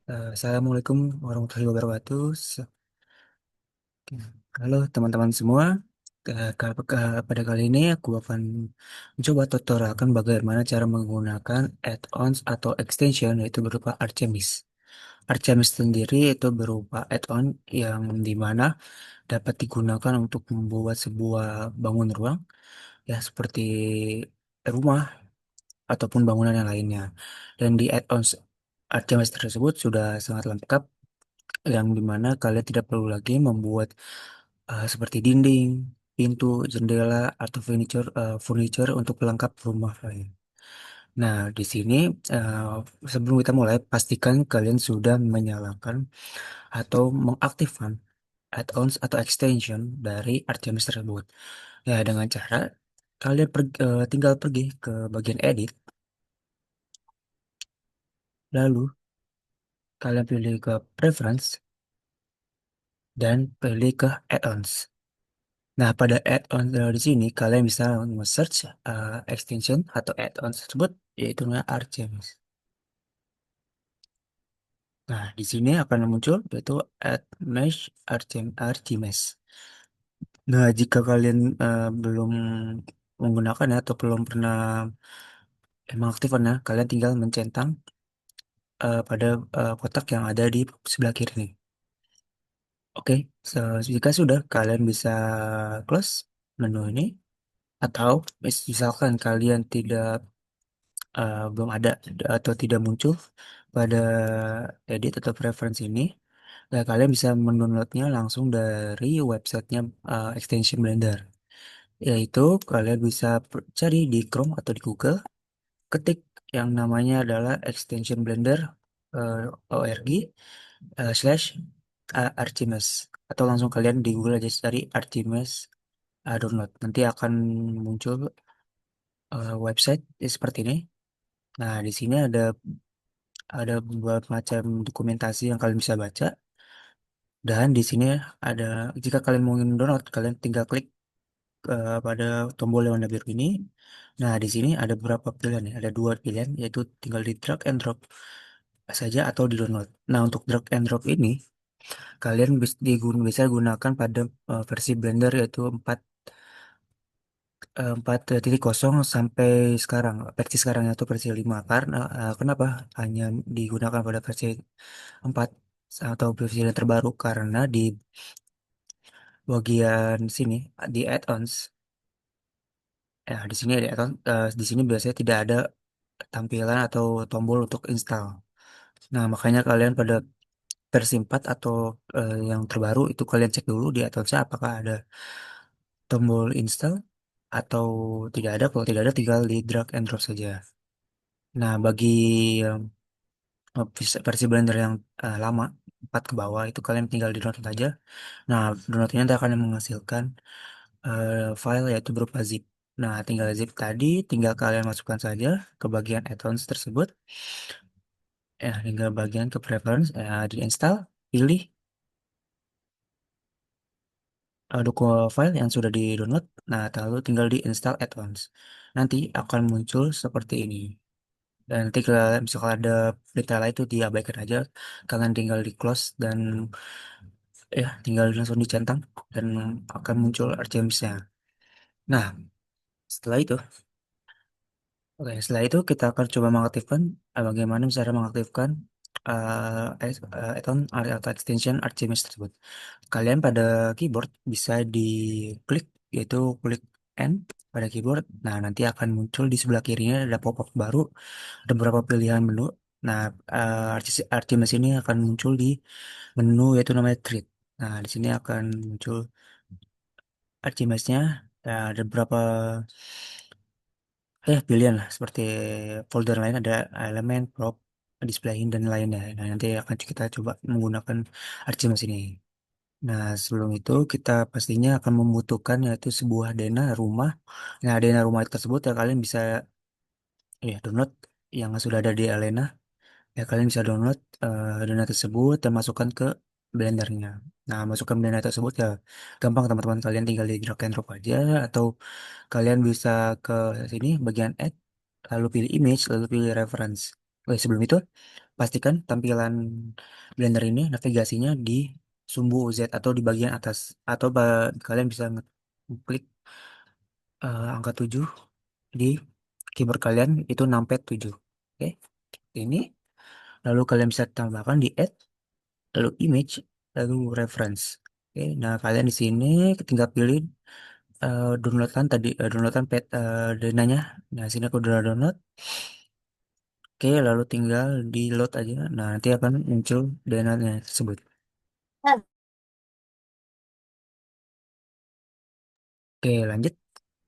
Assalamualaikum warahmatullahi wabarakatuh. Halo teman-teman semua. Pada kali ini aku akan mencoba tutorialkan bagaimana cara menggunakan add-ons atau extension yaitu berupa Artemis. Artemis sendiri itu berupa add-on yang dimana dapat digunakan untuk membuat sebuah bangun ruang ya seperti rumah ataupun bangunan yang lainnya. Dan di add-ons Artemis tersebut sudah sangat lengkap yang dimana kalian tidak perlu lagi membuat seperti dinding, pintu, jendela, atau furniture untuk pelengkap rumah kalian. Nah, di sini eh, sebelum kita mulai, pastikan kalian sudah menyalakan atau mengaktifkan add-ons atau extension dari Artemis tersebut. Ya, dengan cara kalian tinggal pergi ke bagian edit, lalu kalian pilih ke preference dan pilih ke add-ons. Nah, pada add-on di sini kalian bisa nge-search extension atau add-on tersebut yaitu namanya Artemis. Nah, di sini akan muncul yaitu add mesh Artemis. Nah, jika kalian belum menggunakannya atau belum pernah mengaktifkannya, kalian tinggal mencentang pada kotak yang ada di sebelah kiri nih. Oke, jika sudah kalian bisa close menu ini atau misalkan kalian tidak belum ada atau tidak muncul pada edit atau preference ini, ya kalian bisa mendownloadnya langsung dari websitenya Extension Blender. Yaitu kalian bisa cari di Chrome atau di Google, ketik yang namanya adalah Extension Blender org slash Archimedes atau langsung kalian di Google aja cari Archimedes download. Nanti akan muncul website seperti ini. Nah, di sini ada beberapa macam dokumentasi yang kalian bisa baca dan di sini ada jika kalian mau download kalian tinggal klik pada tombol yang warna biru ini. Nah, di sini ada beberapa pilihan ya, ada dua pilihan yaitu tinggal di drag and drop saja atau di download. Nah, untuk drag and drop ini kalian bisa gunakan pada versi Blender yaitu 4.0 sampai sekarang versi sekarang yaitu versi 5 karena kenapa hanya digunakan pada versi 4 atau versi yang terbaru karena di bagian sini di add-ons ya di sini ada add-on di sini biasanya tidak ada tampilan atau tombol untuk install. Nah, makanya kalian pada versi 4 atau yang terbaru itu kalian cek dulu di add-onsnya apakah ada tombol install atau tidak ada. Kalau tidak ada tinggal di drag and drop saja. Nah, bagi versi Blender yang lama 4 ke bawah itu kalian tinggal di download aja. Nah, downloadnya nanti akan menghasilkan file yaitu berupa zip. Nah, tinggal zip tadi tinggal kalian masukkan saja ke bagian add-ons tersebut. Ya, tinggal bagian ke preference, di install, pilih file yang sudah di download. Nah, lalu tinggal di install add-ons. Nanti akan muncul seperti ini. Dan nanti kalau misalkan ada detail itu diabaikan aja, kalian tinggal di close dan ya tinggal langsung dicentang dan akan muncul RTMS-nya. Nah, setelah itu, oke, setelah itu kita akan coba mengaktifkan bagaimana cara mengaktifkan add-on atau extension RTMS tersebut. Kalian pada keyboard bisa diklik yaitu klik N pada keyboard. Nah, nanti akan muncul di sebelah kirinya ada pop-up baru, ada beberapa pilihan menu. Nah, RTMS ini akan muncul di menu yaitu namanya Treat. Nah, di sini akan muncul RTMS-nya. Nah, ada beberapa pilihan lah seperti folder lain ada elemen, prop, display dan lainnya. Nah, nanti akan kita coba menggunakan RTMS ini. Nah, sebelum itu kita pastinya akan membutuhkan yaitu sebuah dena rumah. Nah, dena rumah tersebut ya kalian bisa download yang sudah ada di Alena. Ya, kalian bisa download dena tersebut dan masukkan ke Blendernya. Nah, masukkan dena tersebut ya gampang teman-teman. Kalian tinggal di drag and drop aja atau kalian bisa ke sini bagian add, lalu pilih image, lalu pilih reference. Oke, sebelum itu pastikan tampilan Blender ini navigasinya di sumbu Z atau di bagian atas, atau kalian bisa klik angka 7 di keyboard kalian, itu numpad 7. Oke, ini lalu kalian bisa tambahkan di add, lalu image, lalu reference. Oke, nah kalian di sini tinggal pilih downloadkan tadi, downloadkan dananya. Nah, sini aku udah download. Oke, lalu tinggal di load aja. Nah, nanti akan muncul dananya tersebut. Oke, lanjut.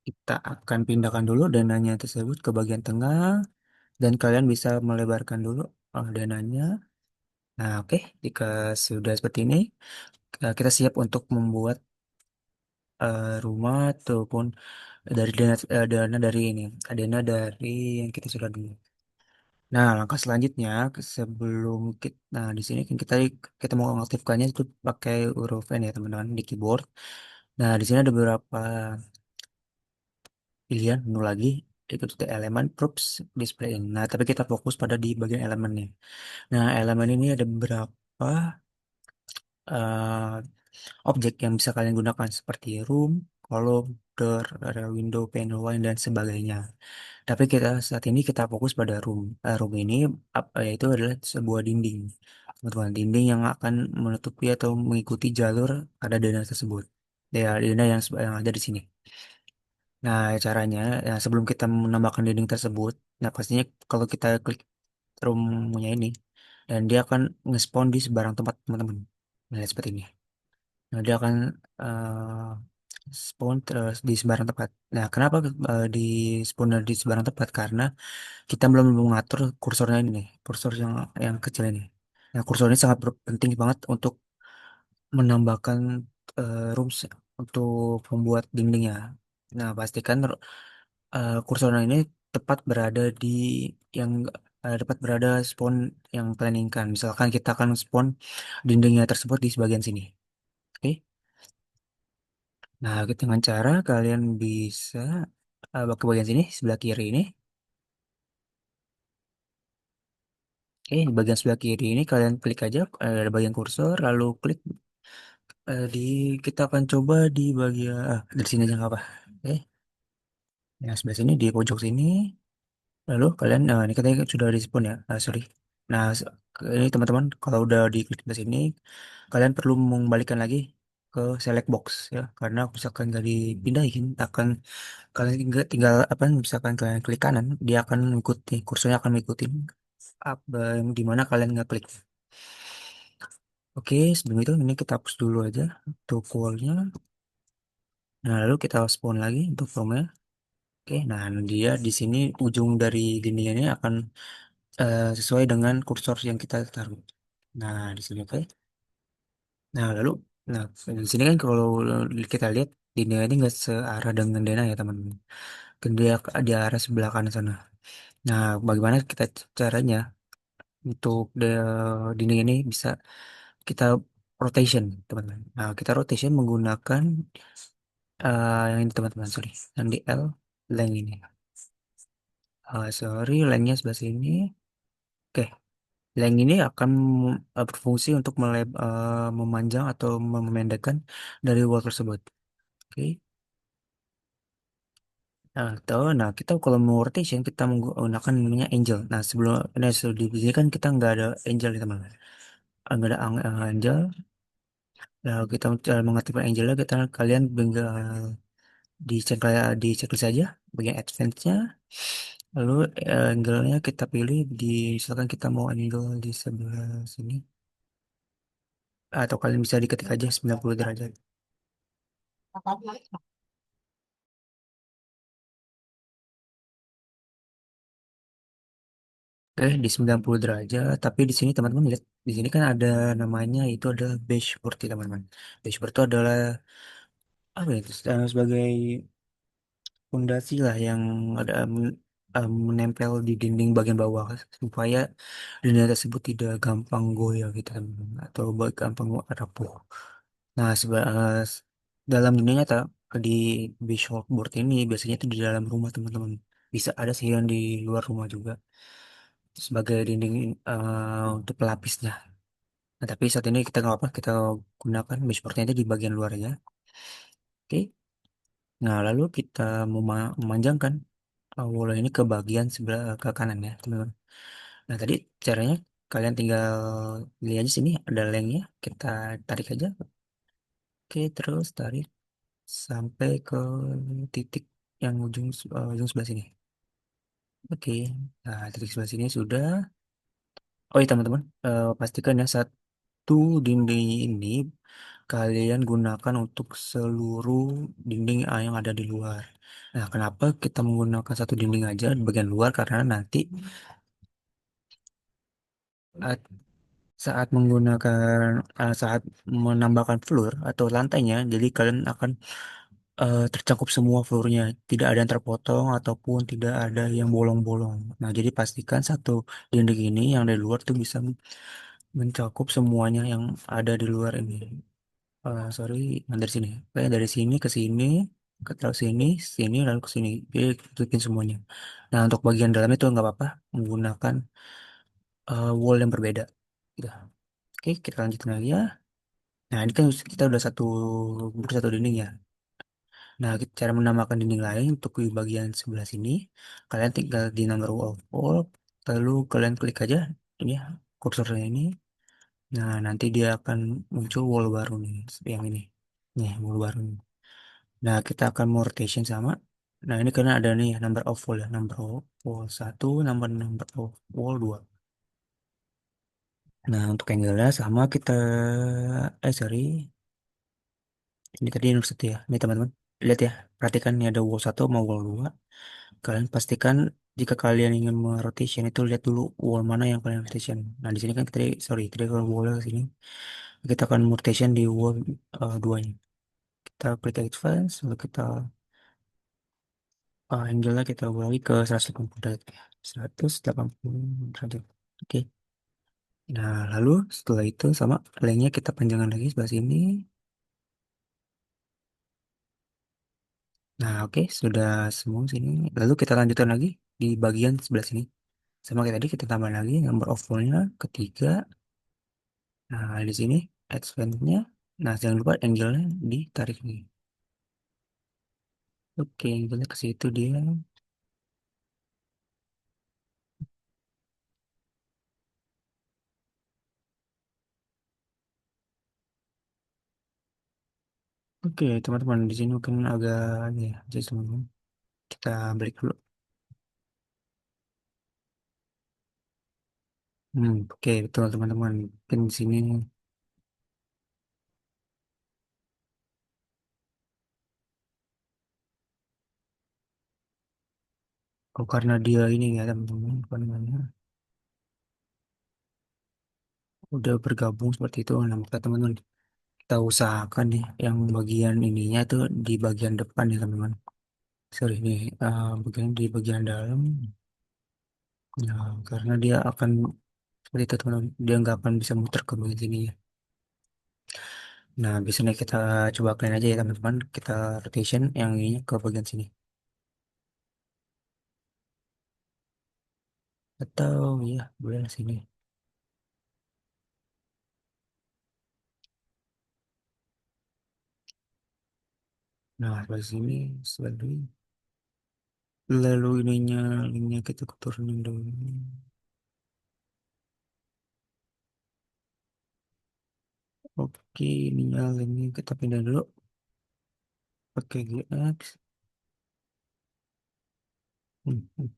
Kita akan pindahkan dulu dananya tersebut ke bagian tengah, dan kalian bisa melebarkan dulu dananya. Nah, oke, jika sudah seperti ini, kita siap untuk membuat rumah ataupun dari dana dari ini, dana dari yang kita sudah dulu. Nah, langkah selanjutnya sebelum kita, nah di sini kan kita mau mengaktifkannya itu pakai huruf N ya teman-teman di keyboard. Nah, di sini ada beberapa pilihan menu lagi, itu the elemen props display. Nah, tapi kita fokus pada di bagian elemennya. Nah, elemen ini ada beberapa eh, objek yang bisa kalian gunakan seperti room, column, door, area window, panel line, dan sebagainya. Tapi kita saat ini kita fokus pada room. Room ini yaitu adalah sebuah dinding. Teman-teman, dinding yang akan menutupi atau mengikuti jalur pada dana tersebut. Ya, dana yang ada di sini. Nah, caranya, ya, sebelum kita menambahkan dinding tersebut, nah pastinya kalau kita klik roomnya ini, dan dia akan nge-spawn di sebarang tempat, teman-teman. Nah, seperti ini. Nah, dia akan spawn terus di sebarang tempat. Nah, kenapa di spawn di sebarang tempat? Karena kita belum mengatur kursornya ini nih, kursor yang kecil ini. Nah, kursor ini sangat penting banget untuk menambahkan rooms untuk membuat dindingnya. Nah, pastikan kursor ini tepat berada di yang tepat berada spawn yang kalian inginkan. Misalkan kita akan spawn dindingnya tersebut di sebagian sini. Oke. Nah, dengan cara kalian bisa ke bagian sini, sebelah kiri ini. Oke, di bagian sebelah kiri ini kalian klik aja ada bagian kursor, lalu klik di kita akan coba di bagian dari sini aja nggak apa. Oke, yang sebelah sini di pojok sini, lalu kalian ini katanya sudah respon ya, sorry. Nah, ini teman-teman kalau udah diklik di sini, kalian perlu mengembalikan lagi ke select box ya, karena misalkan nggak dipindahin akan kalian tinggal apa misalkan kalian klik kanan, dia akan mengikuti kursornya akan mengikuti apa yang dimana kalian nggak klik. Oke, sebelum itu ini kita hapus dulu aja untuk wallnya. Nah, lalu kita spawn lagi untuk formnya. Oke, nah dia di sini ujung dari dinding ini akan sesuai dengan kursor yang kita taruh. Nah, di sini oke. Nah, lalu, nah di sini kan kalau kita lihat dinding ini nggak searah dengan Dena ya teman-teman. Kan dia di arah sebelah kanan sana. Nah, bagaimana kita caranya untuk dinding ini bisa kita rotation, teman-teman. Nah, kita rotation menggunakan yang ini teman-teman, sorry, yang di L length ini. Sorry, lengthnya sebelah sini. Oke, length ini akan berfungsi untuk memanjang atau memendekkan dari wall tersebut. Oke, nah kita kalau mau rotation kita menggunakan namanya angel. Nah sebelum nah, di sini kan kita nggak ada angel ya teman-teman. Nggak ada angel. Nah, kita mengaktifkan angelnya, kalian tinggal di checklist saja bagian advance-nya. Lalu angle-nya kita pilih di misalkan kita mau angle di sebelah sini, atau kalian bisa diketik aja 90 derajat. Oke, di 90 derajat, tapi di sini teman-teman lihat, di sini kan ada namanya itu adalah dashboard ya teman-teman. Dashboard itu adalah apa ya? Sebagai fondasi lah yang ada menempel di dinding bagian bawah supaya dinding tersebut tidak gampang goyah gitu teman-teman, atau gampang rapuh. Nah, dalam dunia nyata di visual board ini biasanya itu di dalam rumah teman-teman. Bisa ada sih yang di luar rumah juga. sebagai dinding untuk pelapisnya. Nah, tapi saat ini kita nggak apa, kita gunakan baseboardnya itu di bagian luar ya. Oke. Nah, lalu kita memanjangkan wall ini ke bagian sebelah ke kanan ya, teman-teman. Nah, tadi caranya kalian tinggal lihat aja sini ada lengnya, kita tarik aja. Oke, terus tarik sampai ke titik yang ujung sebelah sini. Oke, nah titik sebelah sini sudah. Oh iya teman-teman, pastikan ya satu dinding ini kalian gunakan untuk seluruh dinding yang ada di luar. Nah, kenapa kita menggunakan satu dinding aja di bagian luar? Karena nanti saat saat menggunakan saat menambahkan floor atau lantainya, jadi kalian akan tercakup semua floornya, tidak ada yang terpotong ataupun tidak ada yang bolong-bolong. Nah, jadi pastikan satu dinding ini yang dari luar tuh bisa mencakup semuanya yang ada di luar ini. Sorry, yang dari sini. Kayak dari sini ke sini, ke terus sini, sini lalu ke sini. Jadi tutupin semuanya. Nah, untuk bagian dalam itu nggak apa-apa menggunakan wall yang berbeda. Gitu. Oke, kita lanjutin lagi ya. Nah, ini kan kita udah satu dinding ya. Nah, cara menambahkan dinding lain untuk di bagian sebelah sini, kalian tinggal di number of wall, lalu kalian klik aja ini ya, kursornya ini. Nah, nanti dia akan muncul wall baru nih, yang ini. Nih, wall baru. Nah, kita akan mau rotation sama. Nah, ini karena ada nih number of wall ya, number of wall satu, number of wall 2. Nah, untuk angle-nya sama kita, sorry, ini tadi nomor satu ya. Ini teman-teman, lihat ya, perhatikan ini ada wall satu sama wall 2. Kalian pastikan jika kalian ingin merotation itu lihat dulu wall mana yang kalian rotation. Nah, di sini kan kita, sorry, kita kalau wall ke sini, kita akan rotation di wall 2-nya. Kita klik advance, lalu kita angle-nya kita ubah lagi ke 180 derajat. 180 derajat. Oke. Nah, lalu setelah itu sama lainnya kita panjangkan lagi sebelah sini. Nah, oke, sudah semua sini. Lalu kita lanjutkan lagi di bagian sebelah sini. Sama kayak tadi kita tambah lagi number of wall-nya ketiga. Nah, di sini expand-nya. Nah, jangan lupa angle-nya ditarik nih. Oke, angle-nya ke situ dia. Oke, teman-teman, di sini mungkin agak ini ya, jadi teman-teman. Kita break dulu. Oke, betul teman-teman. Mungkin di sini, oh karena dia ini ya teman-teman, apa namanya, udah bergabung seperti itu. Nah, maka teman-teman kita usahakan nih, yang bagian ininya tuh di bagian depan ya teman-teman. Sorry nih, bagian di bagian dalam. Nah, karena dia akan seperti itu teman-teman, dia nggak akan bisa muter ke bagian sini ya. Nah, biasanya kita coba clean aja ya teman-teman. Kita rotation yang ini ke bagian sini. Atau ya, boleh sini. Nah, sebelah sini, sebelah lalu ininya kita turunin dulu. Oke, ininya ini kita pindah dulu pakai GX. Hmm.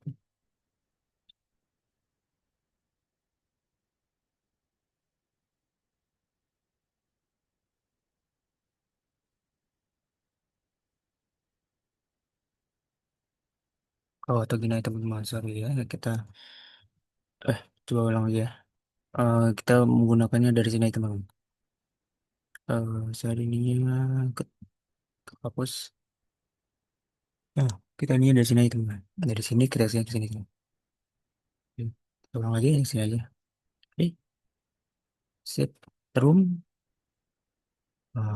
Oh, atau gini ya, teman-teman, sorry ya, kita coba ulang lagi ya. Kita menggunakannya dari sini ya, teman-teman. Sorry ininya ke, hapus. Kita ini dari sini aja, teman-teman. Dari sini kita sini ke sini. Oke, kita ulang lagi yang sini aja. Oke, sip. Room.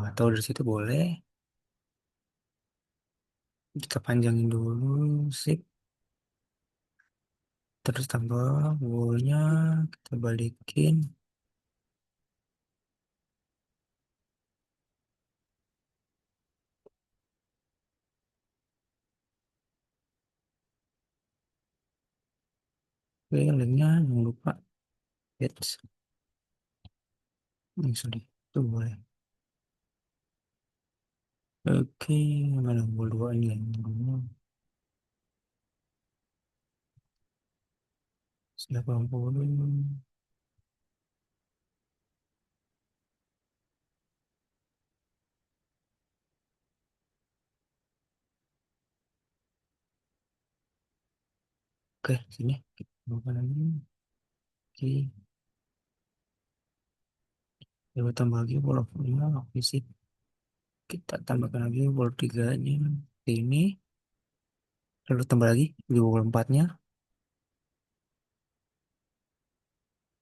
Atau dari situ boleh. Kita panjangin dulu. Sip. Terus tambah wallnya, kita balikin. Oke, linknya jangan lupa. Yes. Sorry. Itu boleh. Oke, mana wall 2 ini yang dulu. 80. Oke, sini. Kita tambahkan lagi. Oke, kita tambah lagi wall of 5. Oke, sip. Kita tambahkan lagi wall 3-nya. Ini. Lalu tambah lagi di wall 4-nya.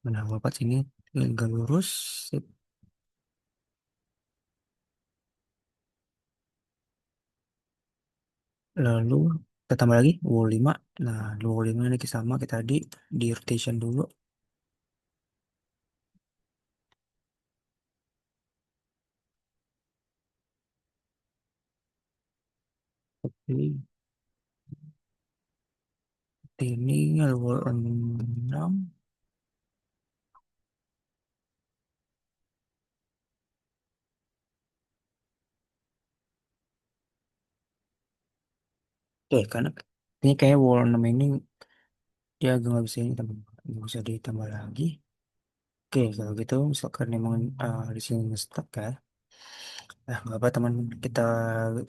Mana wall 4 sini. Tinggal lurus. Sip. Lalu kita tambah lagi wall 5. Nah, di wall 5 ini sama kita di rotation dulu. Oke, ini wall 6. Oke, karena ini kayak wall 6 ini dia agak nggak bisa ini tambah, nggak bisa ditambah lagi. Oke, kalau gitu misalkan memang di sini stuck ya. Nah, nggak apa teman, kita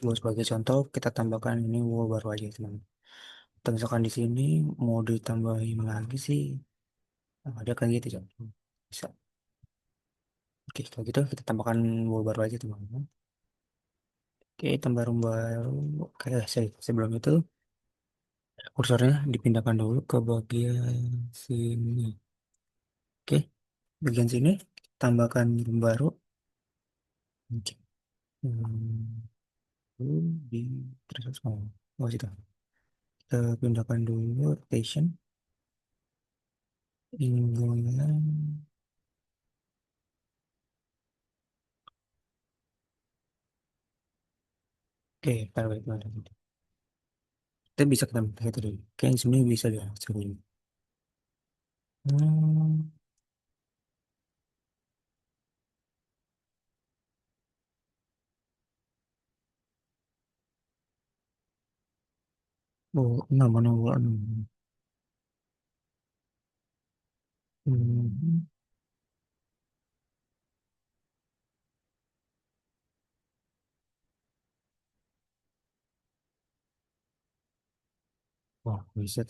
buat sebagai contoh kita tambahkan ini wall baru aja teman. Atau misalkan di sini mau ditambahin lagi sih, ada kan gitu ya. Bisa. Oke, kalau gitu kita tambahkan wall baru aja teman. Oke, tambah room baru. Oke, sebelum itu kursornya dipindahkan dulu ke bagian sini. Oke, bagian sini tambahkan room baru. Oke. Di terus oh situ. Kita pindahkan dulu rotation. Ininya. Oke, taruh itu ada. Kita bisa kita pakai itu dulu. Kayaknya sebenarnya bisa deh. Coba ini. Hmm. Oh, enggak mana warna. Hmm. Wah, bisa.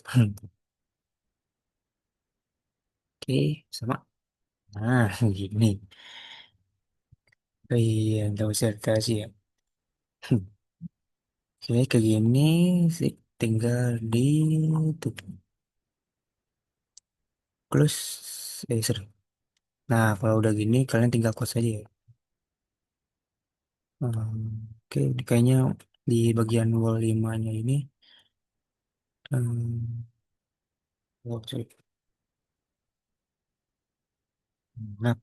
Oke, sama. Nah, gini. Oh iya, nggak usah dikasih ya. Oke, kayak gini sih. Tinggal di tutup. Close. Sorry. Nah, kalau udah gini, kalian tinggal close aja ya. Oke, kayaknya di bagian wall 5-nya ini. em, oh, sorry. Nah,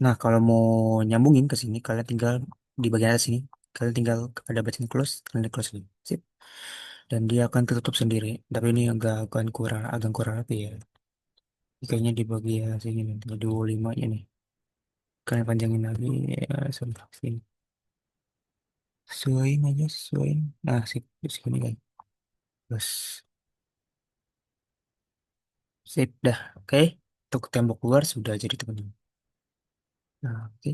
nah, kalau mau nyambungin ke sini, kalian tinggal di bagian atas sini. Kalian tinggal ada button close, kalian close ini. Sip. Dan dia akan tertutup sendiri. Tapi ini agak kurang rapi ya. Kayaknya di bagian sini nih, di wall 5-nya nih. Kalian panjangin lagi ya, sampai sini. Sesuaiin aja, sesuaiin. Nah, sip, di sini kan. Terus, sip, dah. Oke. Untuk tembok luar sudah jadi teman-teman. Nah, oke.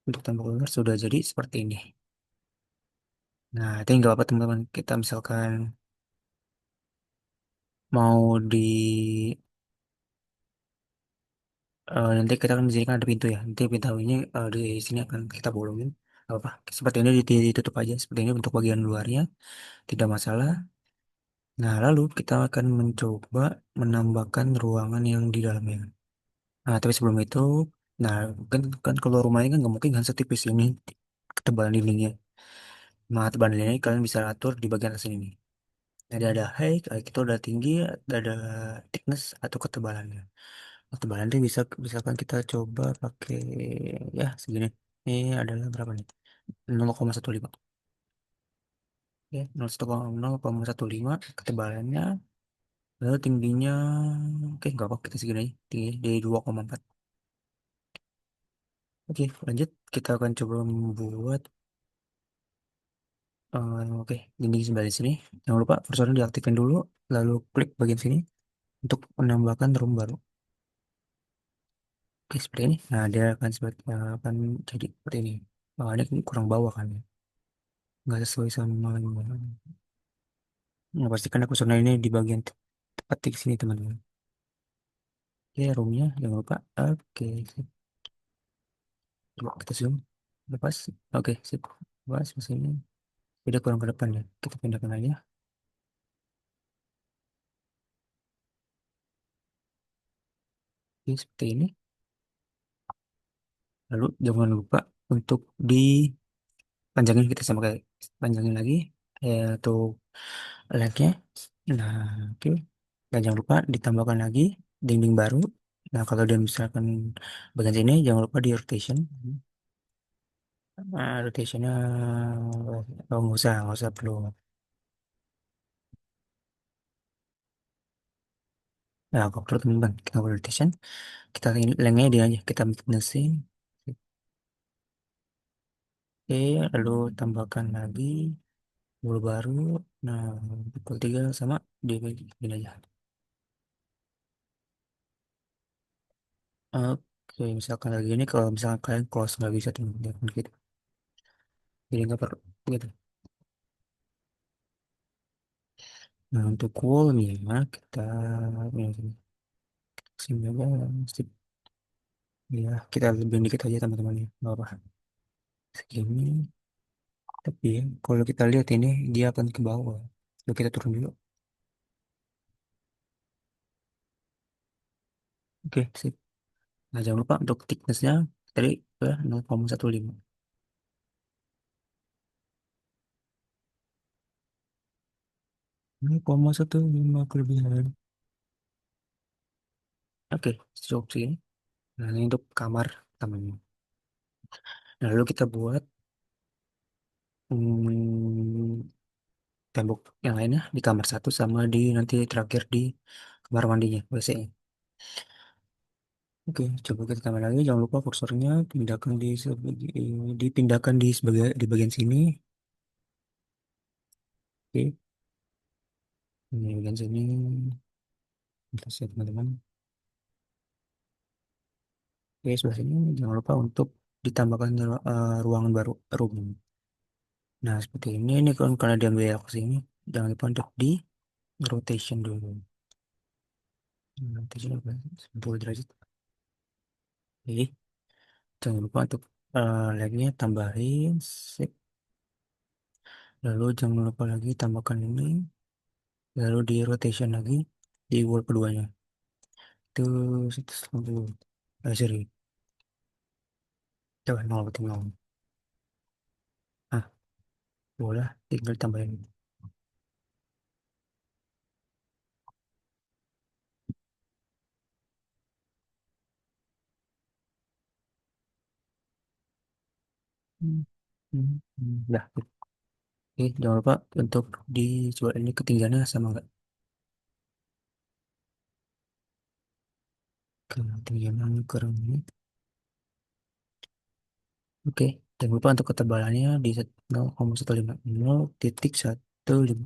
Untuk tembok luar sudah jadi seperti ini. Nah, itu nggak apa teman-teman. Kita misalkan mau nanti kita kan di sini kan ada pintu ya. Nanti pintu ini di sini akan kita bolongin. Nggak apa? Seperti ini ditutup aja. Seperti ini untuk bagian luarnya tidak masalah. Nah, lalu kita akan mencoba menambahkan ruangan yang di dalamnya. Nah, tapi sebelum itu, nah kan kalau rumahnya kan nggak mungkin kan setipis ini ketebalan dindingnya. Nah, tebalan dindingnya kalian bisa atur di bagian atas ini. Jadi ada height, height itu ada tinggi, ada thickness atau ketebalannya. Ketebalan itu bisa misalkan kita coba pakai ya segini. Ini adalah berapa nih? 0,15. Ya, 0,15 ketebalannya. Lalu tingginya, oke nggak apa kita segini aja. Tinggi di 2,4. Oke, lanjut. Kita akan coba membuat, oke, dinding sebelah sini. Jangan lupa kursornya diaktifkan dulu, lalu klik bagian sini untuk menambahkan room baru. Oke, seperti ini. Nah, dia akan akan jadi seperti ini. Oh, ini kurang bawah kan ya. Nggak sesuai sama Nah, pastikan kursornya ini di bagian tepat di sini, teman-teman. Oke, roomnya jangan lupa. Oke, sip. Coba kita zoom. Lepas. Oke, sip. Lepas ke sini. Udah kurang ke depan ya. Kita pindahkan aja. Oke, seperti ini. Lalu jangan lupa untuk dipanjangin, kita sama kayak panjangin lagi tuh lengthnya. Nah, oke. Dan jangan lupa ditambahkan lagi dinding baru. Nah, kalau dia misalkan bagian sini jangan lupa di rotation. Nah, rotationnya nggak usah perlu. Nah, kalau perlu teman-teman kita rotation, kita lengthnya dia aja kita mesin. Oke, lalu tambahkan lagi bulu baru. Nah, pukul 3 sama di gini aja. Oke, misalkan lagi ini kalau misalkan kalian close nggak bisa teman-teman gitu. Jadi nggak perlu gitu. Nah, untuk coolnya kita ini sini aja sip. Ya, kita lebih dikit aja teman-teman ya. Nggak apa. Segini. Tapi ya, kalau kita lihat ini dia akan ke bawah. Lalu kita turun dulu. Oke, sip. Nah, jangan lupa untuk thicknessnya tadi 0,15. 0,15 kelebihan. Oke, cukup sih. Nah, ini untuk kamar tamannya. Nah, lalu kita buat hmm, tembok yang lainnya di kamar satu sama di nanti terakhir di kamar mandinya, WC-nya. Oke, coba kita tambah lagi. Jangan lupa kursornya pindahkan dipindahkan di bagian sini. Oke, ini bagian sini. Terus ya teman-teman. Oke, sebelah sini jangan lupa untuk ditambahkan ruangan baru, room. Nah, seperti ini. Ini kalau kalian diambil ke sini, jangan lupa untuk di rotation dulu. Rotation apa? 10 derajat. Oke, jangan lupa untuk lagi tambahin. Sip. Lalu jangan lupa lagi tambahkan ini. Lalu di rotation lagi di wall keduanya. Itu 180. Sorry. Coba 0 betul 0. Ah, boleh. Tinggal tambahin. Hmm, Dah. Oke, jangan lupa untuk dicoba ini ketinggiannya sama nggak? Ketinggian kurang ini. Oke, jangan lupa untuk ketebalannya di 0,150.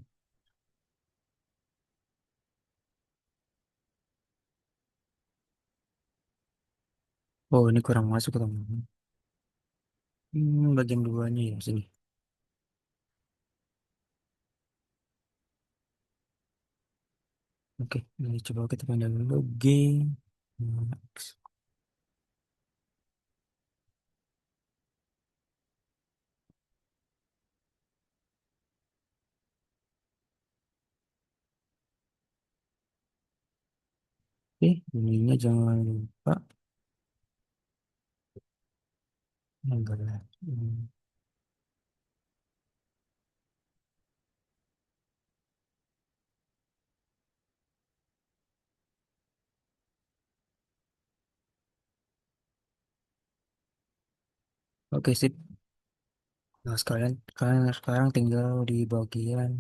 Oh, ini kurang masuk teman-teman. Bagian duanya ya sini. Oke, ini coba kita pindah dulu G. Max. Oke, ininya jangan lupa. Enggak lah. Oke, sip. Nah, kalian sekarang tinggal di bagian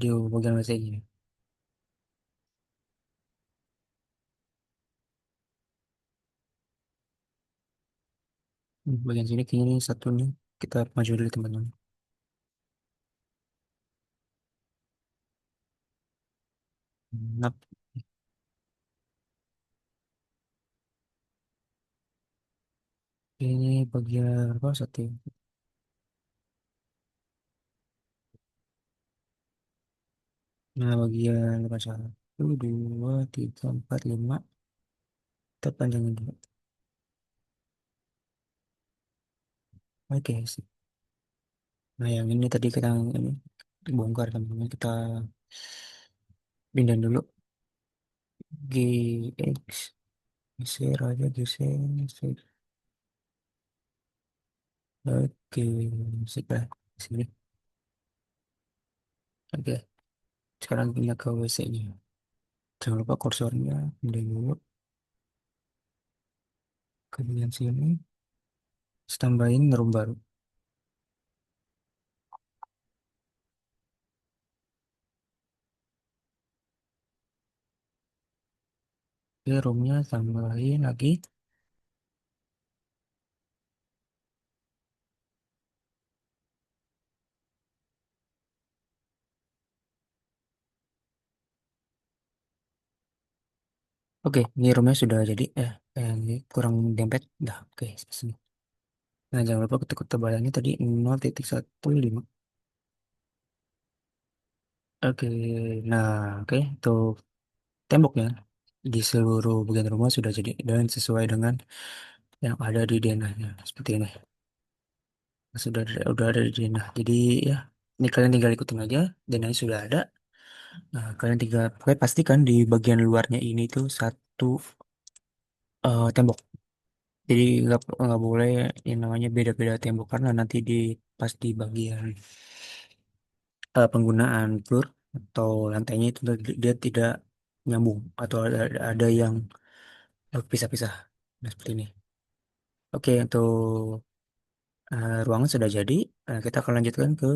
di bagian WC-nya. Bagian sini kayaknya ini satu nih. Kita maju dulu teman-teman. Nah, ini bagian apa satu? Nah, bagian apa satu, dua, tiga, empat, lima. Kita panjangin dulu. Oke, sip. Nah, yang ini tadi kita ini bongkar teman-teman. Kita pindahin dulu. GX. Geser aja, geser. Oke, sip lah. Sini. Oke, sekarang pindah ke WC-nya. Jangan lupa kursornya pindah dulu ke bagian sini. Terus tambahin room baru. Oke, roomnya tambahin lagi. Oke, ini roomnya sudah jadi. Ini kurang dempet. Dah, oke, sini. Nah, jangan lupa ketuk ketebalannya tadi 0,15. Oke, nah, oke, untuk temboknya di seluruh bagian rumah sudah jadi dan sesuai dengan yang ada di denahnya seperti ini. Udah ada di denah. Jadi ya, ini kalian tinggal ikutin aja. Denahnya sudah ada. Nah, kalian tinggal pokoknya pastikan di bagian luarnya ini tuh satu tembok. Jadi nggak boleh yang namanya beda-beda tembok karena nanti pas di bagian penggunaan floor atau lantainya itu dia tidak nyambung atau ada yang pisah-pisah. Nah, seperti ini. Oke, untuk ruangan sudah jadi. Kita akan lanjutkan ke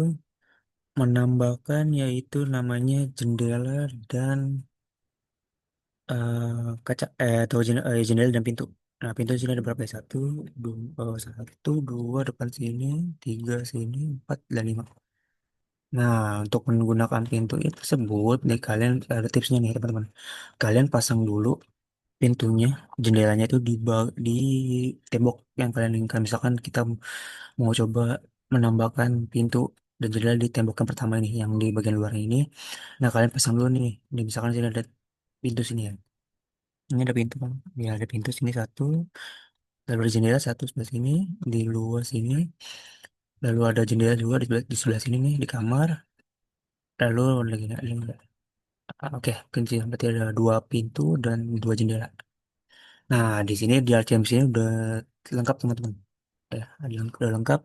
menambahkan yaitu namanya jendela dan atau jendela dan pintu. Nah, pintu sini ada berapa ya? Satu, dua depan sini, tiga sini, empat dan lima. Nah, untuk menggunakan pintu itu tersebut, nih kalian ada tipsnya nih teman-teman. Kalian pasang dulu pintunya, jendelanya itu di tembok yang kalian inginkan. Misalkan kita mau coba menambahkan pintu dan jendela di tembok yang pertama ini, yang di bagian luar ini. Nah, kalian pasang dulu nih. Nih, misalkan sini ada pintu sini ya. Ini ada pintu kan? Ya, ada pintu sini satu, lalu ada jendela satu sebelah sini, di luar sini, lalu ada jendela juga di sebelah sini nih di kamar, lalu lagi oke, kunci berarti ada dua pintu dan dua jendela. Nah, di sini di RCM sini udah lengkap teman-teman. Ya, udah lengkap,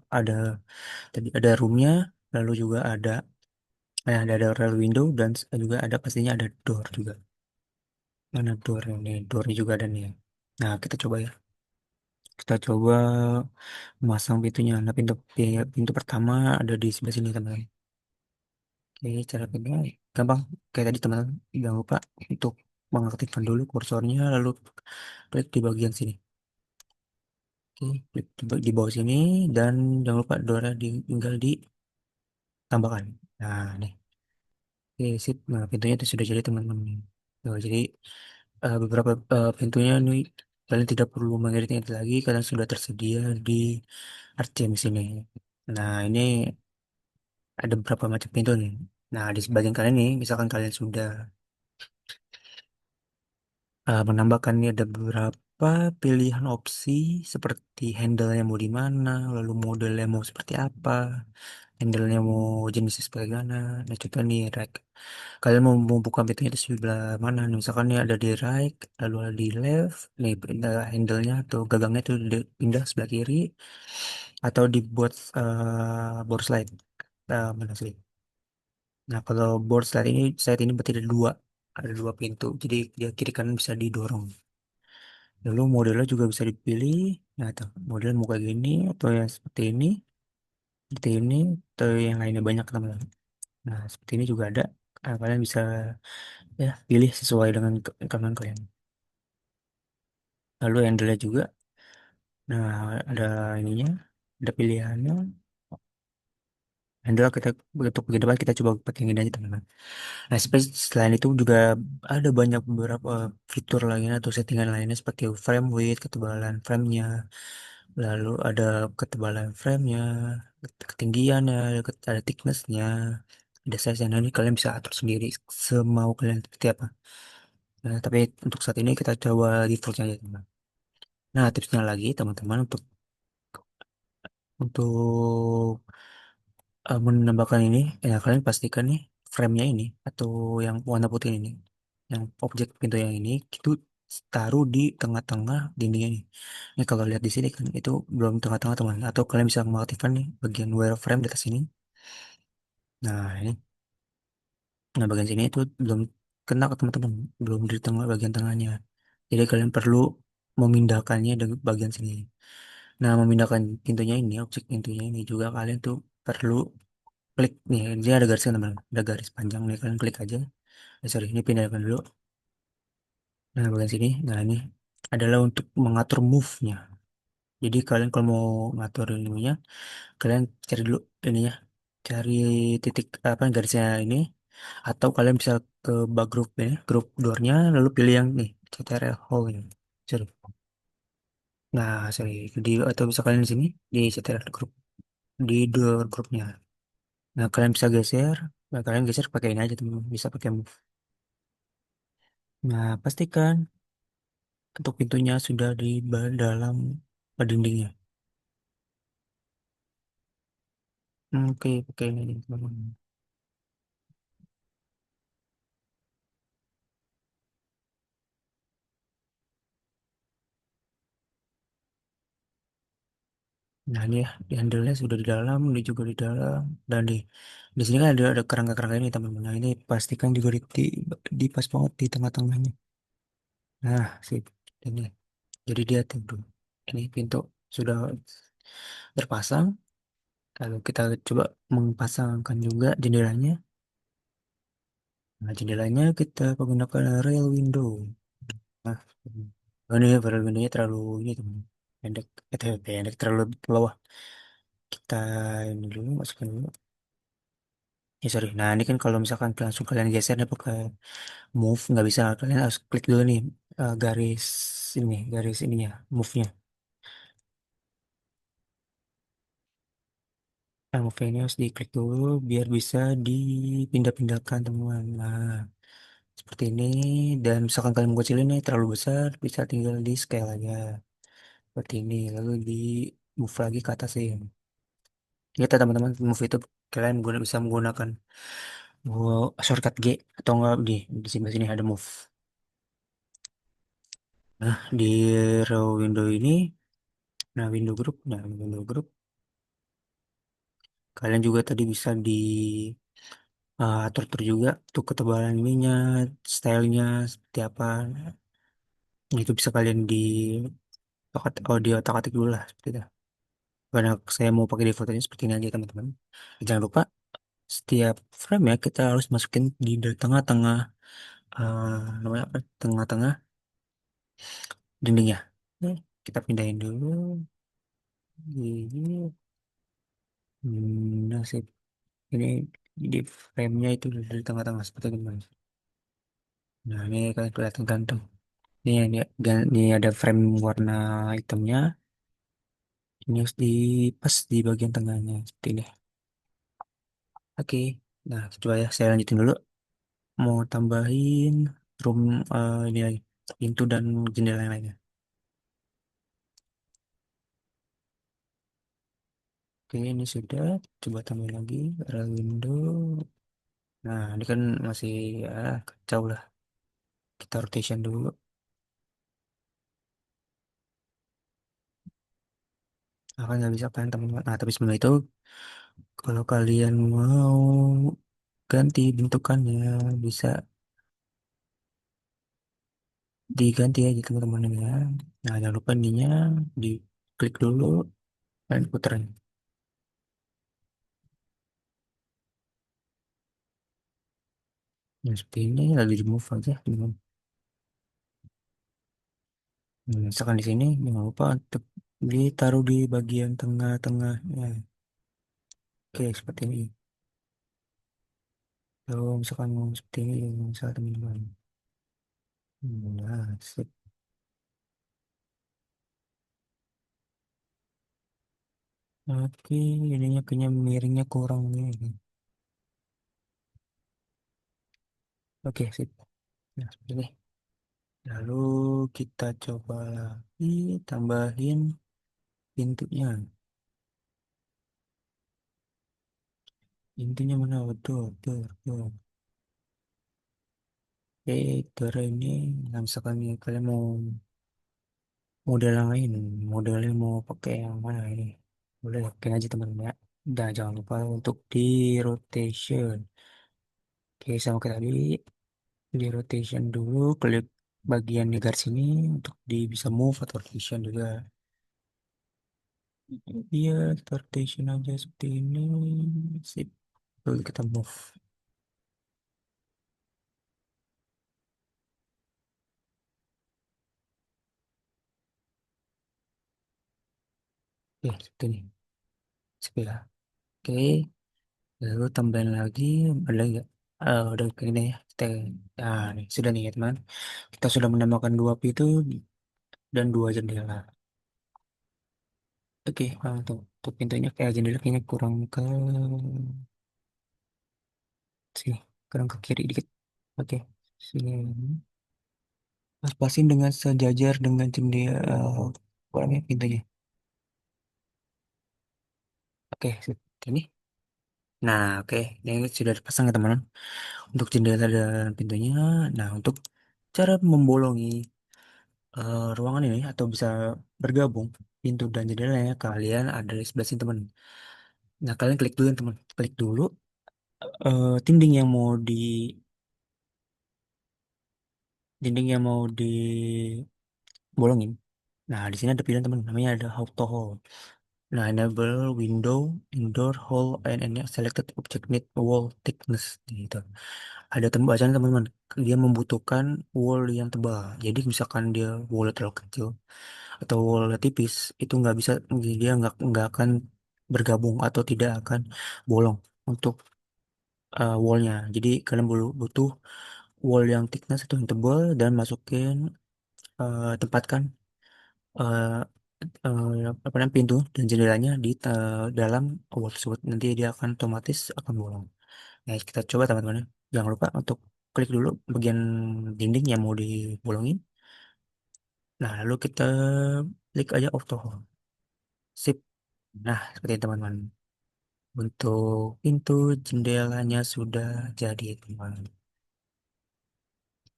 tadi ada roomnya, lalu juga ada real window dan juga ada pastinya ada door juga. Mana door ini? Doornya juga ada nih. Nah, kita coba ya. Kita coba memasang pintunya. Nah, pintu pertama ada di sebelah sini, teman-teman. Oke, cara pintunya gampang. Kayak tadi, teman-teman. Jangan lupa untuk mengaktifkan dulu kursornya, lalu klik di bagian sini. Oke, klik di bawah sini, dan jangan lupa Dora tinggal ditambahkan. Nah, nih. Oke, sip. Nah, pintunya itu sudah jadi, teman-teman. Nah, jadi, beberapa pintunya nih, kalian tidak perlu mengingat lagi, kalian sudah tersedia di Artem sini. Nah, ini ada beberapa macam pintu nih. Nah, di sebagian kalian nih, misalkan kalian sudah menambahkan nih ada beberapa pilihan opsi seperti handle-nya mau di mana, lalu modelnya mau seperti apa, handle-nya mau jenisnya seperti mana. Nah, contoh nih, rack. Kalian mau buka pintunya di sebelah mana? Nih, misalkan nih ada di right, lalu ada di left, nih handle-nya atau gagangnya itu pindah sebelah kiri, atau dibuat board slide. Mana sih? Nah, kalau board slide ini berarti ada dua pintu. Jadi dia kiri kanan bisa didorong. Lalu modelnya juga bisa dipilih. Nah, tuh, model mau kayak gini atau yang seperti ini, atau yang lainnya banyak teman-teman. Nah, seperti ini juga ada. Kalian bisa ya pilih sesuai dengan kemampuan kalian. Lalu handle juga. Nah, ada ininya, ada pilihannya. Handle kita untuk bagian depan kita coba pakai yang ini aja teman-teman. Nah, selain itu juga ada banyak beberapa fitur lainnya atau settingan lainnya seperti frame width, ketebalan framenya, lalu ada ketebalan framenya, ketinggiannya, ada thicknessnya, ada size-nya. Nah, ini kalian bisa atur sendiri semau kalian seperti apa. Nah, tapi untuk saat ini kita coba defaultnya aja teman. Nah, tipsnya lagi teman-teman untuk menambahkan ini, ya kalian pastikan nih framenya ini atau yang warna putih ini, yang objek pintu yang ini, itu taruh di tengah-tengah dindingnya nih. Ini kalau lihat di sini kan itu belum tengah-tengah teman. Atau kalian bisa mengaktifkan nih bagian wireframe di atas sini. Nah ini, nah bagian sini itu belum kena ke teman-teman, belum di tengah bagian tengahnya. Jadi kalian perlu memindahkannya dari bagian sini. Nah memindahkan pintunya ini, objek pintunya ini juga kalian tuh perlu klik nih, dia ada garisnya teman, ada garis panjang nih, kalian klik aja. Sorry, ini pindahkan dulu. Nah bagian sini, nah ini adalah untuk mengatur move-nya. Jadi kalian kalau mau ngatur ininya, kalian cari dulu ininya, cari titik apa garisnya ini, atau kalian bisa ke bug group ini, group door-nya, lalu pilih yang nih, CTRL hole ini. Sorry. Nah, sorry, di atau bisa kalian di sini di CTRL group, di door grupnya. Nah kalian bisa geser, nah, kalian geser pakai ini aja teman, bisa pakai move. Nah pastikan untuk pintunya sudah di dalam dindingnya. Oke, pakai ini aja teman. Nah ini ya, di handle-nya sudah di dalam, ini juga di dalam, dan di sini kan ada kerangka-kerangka ini teman-teman. Nah ini pastikan juga di pas banget di tengah-tengahnya. Nah sip, ini. Jadi dia tuh, ini pintu sudah terpasang. Lalu kita coba mempasangkan juga jendelanya. Nah jendelanya kita menggunakan rail window. Nah, ini rail window-nya terlalu ini teman, pendek, pendek terlalu ke bawah. Kita ini dulu masukkan dulu. Ya sorry. Nah ini kan kalau misalkan langsung kalian geser nih pakai move nggak bisa. Kalian harus klik dulu nih garis ini, garis ininya, move-nya. Nah, move ini harus diklik dulu biar bisa dipindah-pindahkan teman-teman. Nah seperti ini. Dan misalkan kalian mau kecil ini terlalu besar, bisa tinggal di scale aja. Seperti ini. Lalu di move lagi ke atas sih. Kita teman-teman move itu kalian bisa menggunakan shortcut G atau enggak di sebelah sini ada move. Nah, di row window ini, nah window group, kalian juga tadi bisa di atur-atur juga tuh ketebalan ininya, stylenya seperti apa. Nah, itu bisa kalian di otak-atik dulu lah seperti itu. Karena saya mau pakai defaultnya seperti ini aja teman-teman. Jangan lupa setiap frame ya kita harus masukin di tengah-tengah namanya apa? Tengah-tengah dindingnya. Oke, kita pindahin dulu. Ini, nasib ini di frame-nya itu di tengah-tengah seperti itu Mas. Nah ini kan kelihatan ganteng. Ini ada frame warna hitamnya. Ini harus pas di bagian tengahnya seperti ini. Oke. Nah coba ya saya lanjutin dulu. Mau tambahin room ini lagi, pintu dan jendela yang lainnya. Oke ini sudah. Coba tambahin lagi area window. Nah ini kan masih kacau lah. Kita rotation dulu. Akan nggak bisa kan teman-teman. Nah tapi sebelum itu kalau kalian mau ganti bentukannya bisa diganti aja teman-teman ya. Nah, jangan lupa ininya diklik dulu dan puterin. Nah, seperti ini lalu di move aja teman. Nah, misalkan di sini jangan lupa untuk ditaruh di bagian tengah-tengah. Ya, oke seperti ini. Kalau misalkan mau seperti ini, misalnya teman-teman. Nah, sip. Oke, ininya kayaknya miringnya kurang nih. Oke, sip. Nah, seperti ini. Lalu kita coba lagi tambahin pintunya. Pintunya mana? Betul, betul, betul. Oke, cara ini, nah misalkan nih, kalian mau model yang lain, modelnya mau pakai yang mana ini? Boleh pakai aja teman-teman ya. Dan jangan lupa untuk di rotation. Oke, sama kayak tadi, di rotation dulu, klik bagian di garis ini untuk bisa move atau rotation juga. Iya, kita rotation aja seperti ini. Sip. Lalu kita move. Ya, seperti ini. Sip ya. Oke, lalu tambahin lagi, ada lagi nggak? Udah kayak gini ya. Nih, sudah nih ya teman. Kita sudah menambahkan dua pintu dan dua jendela. Oke, untuk pintunya kayak jendela kayaknya kurang ke sini, kurang ke kiri dikit. Oke, sini. Pas-pasin dengan sejajar dengan jendela kurangnya pintunya. Oke, sip. Ini. Nah, oke, ini sudah dipasang ya teman. Untuk jendela dan pintunya. Nah, untuk cara membolongi ruangan ini atau bisa bergabung pintu dan jendelanya kalian ada di sebelah sini teman. Nah, kalian klik dulu teman. Klik dulu dinding yang mau dibolongin. Nah, di sini ada pilihan teman, namanya ada auto hole. Nah, enable window, indoor hole, and any selected object need wall thickness gitu. Ada bacaan teman-teman. Dia membutuhkan wall yang tebal. Jadi misalkan dia wall terlalu kecil atau wall tipis, itu nggak bisa, dia nggak akan bergabung atau tidak akan bolong untuk wallnya. Jadi kalian butuh wall yang thickness itu yang tebal dan masukin tempatkan eh, apa namanya pintu dan jendelanya di dalam wall tersebut. Nanti dia akan otomatis akan bolong. Nah, kita coba teman-teman ya. Jangan lupa untuk klik dulu bagian dinding yang mau dibolongin. Nah, lalu kita klik aja auto home. Sip. Nah, seperti itu, teman-teman. Untuk pintu jendelanya sudah jadi, teman.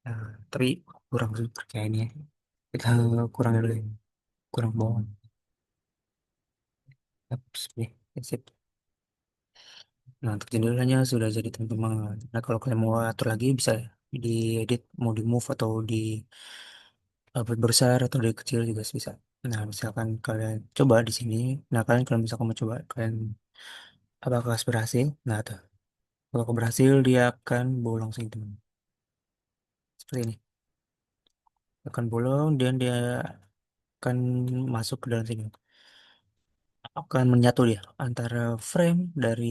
Nah, tapi kurang sih kayaknya. Kita kurang dulu ya. Kurang bawah. Sip. Sip. Nah, untuk jendelanya sudah jadi, teman-teman. Nah, kalau kalian mau atur lagi bisa diedit, mau di move atau besar atau dari kecil juga bisa. Nah, misalkan kalian coba di sini, nah kalian kalau misalkan mau coba, kalian apakah berhasil? Nah, tuh, kalau berhasil dia akan bolong sini teman. Seperti ini, akan bolong dan dia akan masuk ke dalam sini. Akan menyatu dia antara frame dari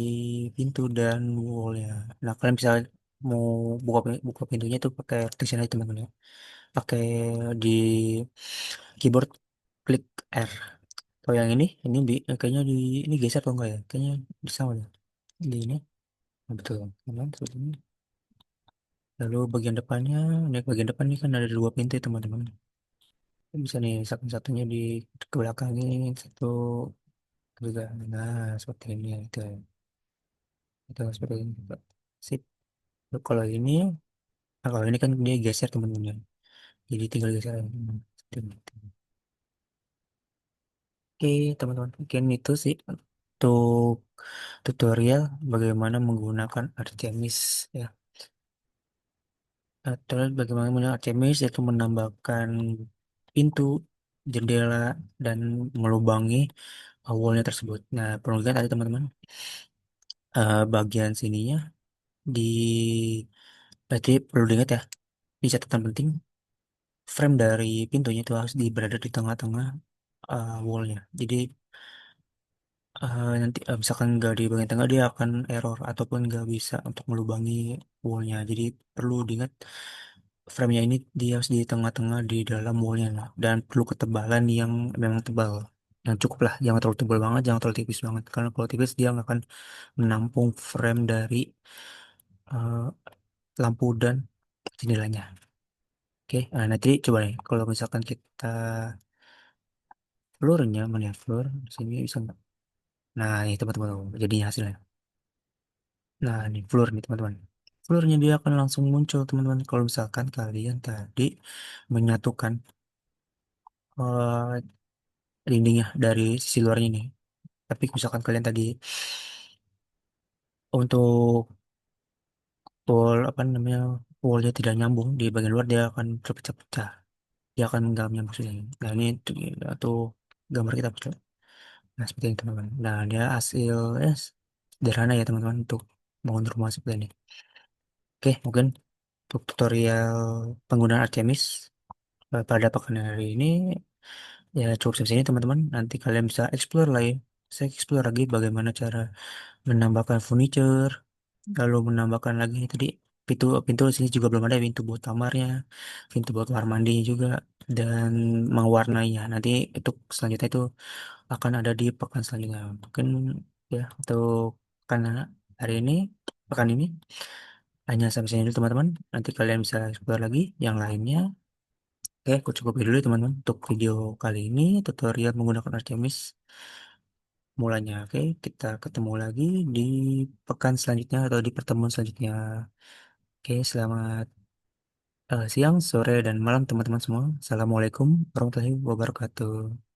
pintu dan wallnya. Nah, kalian bisa mau buka pintunya itu pakai rotation aja teman-teman ya. Pakai di keyboard klik R. Kalau yang ini kayaknya ini geser atau enggak ya? Kayaknya di sama ya. Di ini. Nah, betul. Teman, seperti ini. Lalu bagian depannya, ini bagian depan ini kan ada dua pintu ya, teman-teman. Bisa nih satunya di ke belakang ini, satu juga. Nah, seperti ini itu. Itu seperti ini. Sip. Lalu kalau ini, nah kalau ini kan dia geser teman-teman ya. Jadi tinggal geser aja. Seperti ini. Oke, teman-teman. Mungkin itu sih untuk tutorial bagaimana menggunakan Artemis ya. Terus bagaimana menggunakan Artemis itu menambahkan pintu, jendela, dan melubangi wallnya tersebut. Nah, perlu lihat tadi teman-teman, bagian sininya di berarti perlu diingat ya, di catatan penting, frame dari pintunya itu harus berada di tengah-tengah wallnya. Jadi nanti misalkan nggak di bagian tengah dia akan error ataupun nggak bisa untuk melubangi wallnya. Jadi perlu diingat framenya ini dia harus di tengah-tengah di dalam wallnya lah. Dan perlu ketebalan yang memang tebal. Yang cukup lah, jangan terlalu tebal banget, jangan terlalu tipis banget. Karena kalau tipis dia nggak akan menampung frame dari eh, lampu dan jendelanya. Oke, nah, nanti coba nih kalau misalkan kita floornya mana ya floor di sini bisa nggak? Nah, ini teman-teman jadinya hasilnya. Nah, ini floor nih teman-teman. Floornya dia akan langsung muncul teman-teman. Kalau misalkan kalian tadi menyatukan dindingnya dari sisi luarnya nih. Tapi misalkan kalian tadi untuk wall apa namanya wallnya tidak nyambung di bagian luar dia akan terpecah-pecah. Dia akan nggak nyambung sih. Nah ini tuh gambar kita betul. Nah seperti ini teman-teman. Nah dia hasil sederhana ya teman-teman untuk bangun rumah seperti ini. Oke mungkin untuk tutorial penggunaan Artemis pada pekan hari ini ya cukup sampai sini teman-teman. Nanti kalian bisa explore lagi. Saya explore lagi bagaimana cara menambahkan furniture, lalu menambahkan lagi tadi pintu pintu di sini juga belum ada pintu buat kamarnya, pintu buat kamar mandi juga dan mewarnainya. Nanti untuk selanjutnya itu akan ada di pekan selanjutnya. Mungkin ya untuk karena hari ini pekan ini hanya sampai sini dulu teman-teman. Nanti kalian bisa explore lagi yang lainnya. Oke, aku cukup dulu ya, teman-teman untuk video kali ini tutorial menggunakan Artemis mulanya. Oke, kita ketemu lagi di pekan selanjutnya atau di pertemuan selanjutnya. Oke, selamat siang, sore, dan malam teman-teman semua. Assalamualaikum warahmatullahi wabarakatuh.